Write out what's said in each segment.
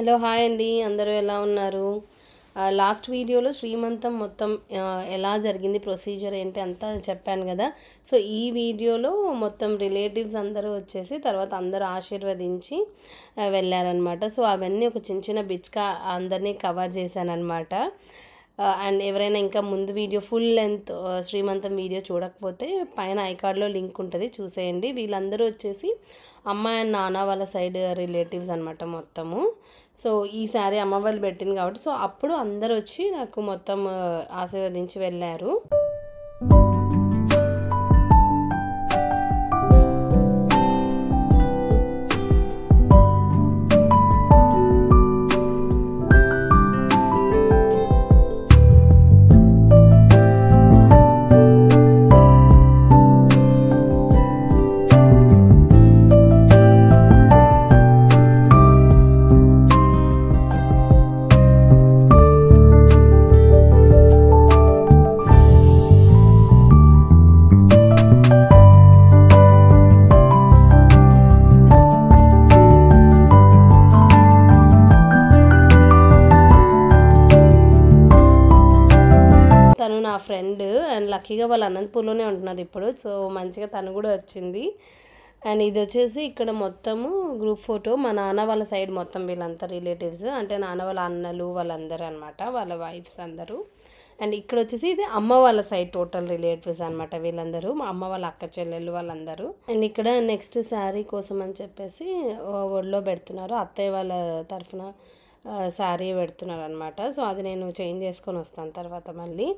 Hello hi అండి, అందరూ ఎలా ఉన్నారు? లాస్ట్ వీడియోలో శ్రీమంతం మొత్తం ఎలా జరిగింది, ప్రొసీజర్ ఏంటి అంతా చెప్పాను కదా. సో ఈ వీడియోలో మొత్తం రిలేటివ్స్ అందరూ వచ్చేసి తర్వాత అందరూ ఆశీర్వదించి వెళ్ళారనమాట. సో అవన్నీ ఒక చిన్న చిన్న బిట్స్గా అందరినీ కవర్ చేశానమాట. అండ్ ఎవరైనా ఇంకా ముందు వీడియో ఫుల్ లెంత్ శ్రీమంతం వీడియో చూడకపోతే పైన ఐకార్డ్లో లింక్ ఉంటుంది, చూసేయండి. వీళ్ళందరూ వచ్చేసి అమ్మ అండ్ నాన్న వాళ్ళ సైడ్ రిలేటివ్స్ అనమాట మొత్తము. సో ఈసారి అమ్మ వాళ్ళు పెట్టింది కాబట్టి సో అప్పుడు అందరూ వచ్చి నాకు మొత్తం ఆశీర్వదించి వెళ్ళారు. తను నా ఫ్రెండ్ అండ్ లక్కీగా వాళ్ళు అనంతపూర్లోనే ఉంటున్నారు ఇప్పుడు. సో మంచిగా తను కూడా వచ్చింది. అండ్ ఇది వచ్చేసి ఇక్కడ మొత్తము గ్రూప్ ఫోటో మా నాన్న వాళ్ళ సైడ్ మొత్తం వీళ్ళంతా రిలేటివ్స్, అంటే నాన్న వాళ్ళ అన్నలు వాళ్ళందరూ అనమాట, వాళ్ళ వైఫ్స్ అందరూ. అండ్ ఇక్కడ వచ్చేసి ఇది అమ్మ వాళ్ళ సైడ్ టోటల్ రిలేటివ్స్ అనమాట వీళ్ళందరూ, మా అమ్మ వాళ్ళ అక్క చెల్లెళ్ళు వాళ్ళందరూ. అండ్ ఇక్కడ నెక్స్ట్ శారీ కోసం అని చెప్పేసి ఒడిలో పెడుతున్నారు, అత్తయ్య వాళ్ళ తరఫున శారీ పెడుతున్నారు అనమాట. సో అది నేను చేంజ్ చేసుకొని వస్తాను తర్వాత మళ్ళీ.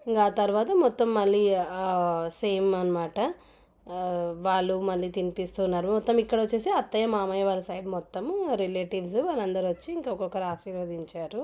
ఇంకా తర్వాత మొత్తం మళ్ళీ సేమ్ అనమాట, వాళ్ళు మళ్ళీ తినిపిస్తున్నారు మొత్తం. ఇక్కడ వచ్చేసి అత్తయ్య మామయ్య వాళ్ళ సైడ్ మొత్తము రిలేటివ్స్ వాళ్ళందరూ వచ్చి ఇంకొకరు ఆశీర్వదించారు.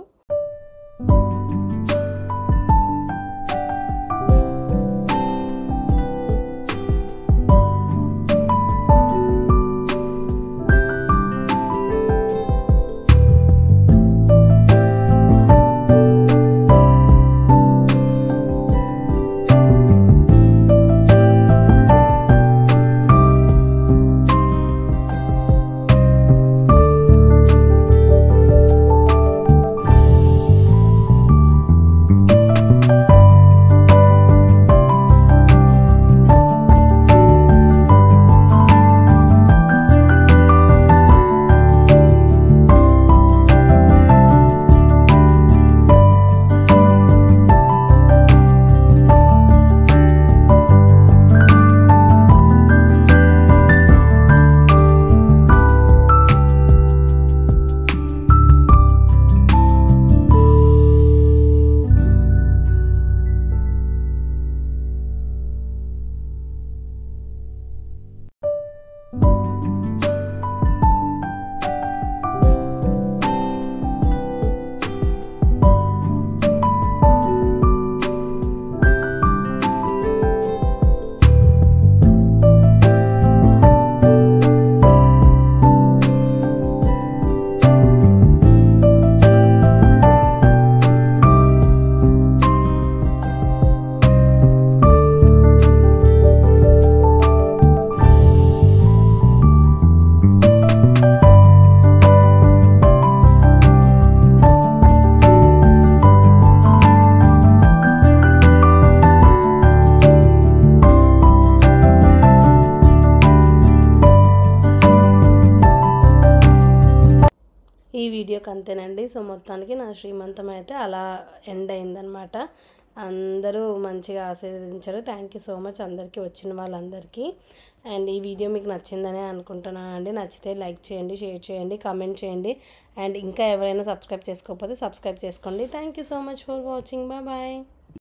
ఈ వీడియోకి అంతేనండి. సో మొత్తానికి నా శ్రీమంతం అయితే అలా ఎండ్ అయిందనమాట. అందరూ మంచిగా ఆశీర్వదించారు. థ్యాంక్ యూ సో మచ్ అందరికీ, వచ్చిన వాళ్ళందరికీ. అండ్ ఈ వీడియో మీకు నచ్చిందనే అనుకుంటున్నానండి. నచ్చితే లైక్ చేయండి, షేర్ చేయండి, కామెంట్ చేయండి. అండ్ ఇంకా ఎవరైనా సబ్స్క్రైబ్ చేసుకోకపోతే సబ్స్క్రైబ్ చేసుకోండి. Thank you so much for watching. Bye bye.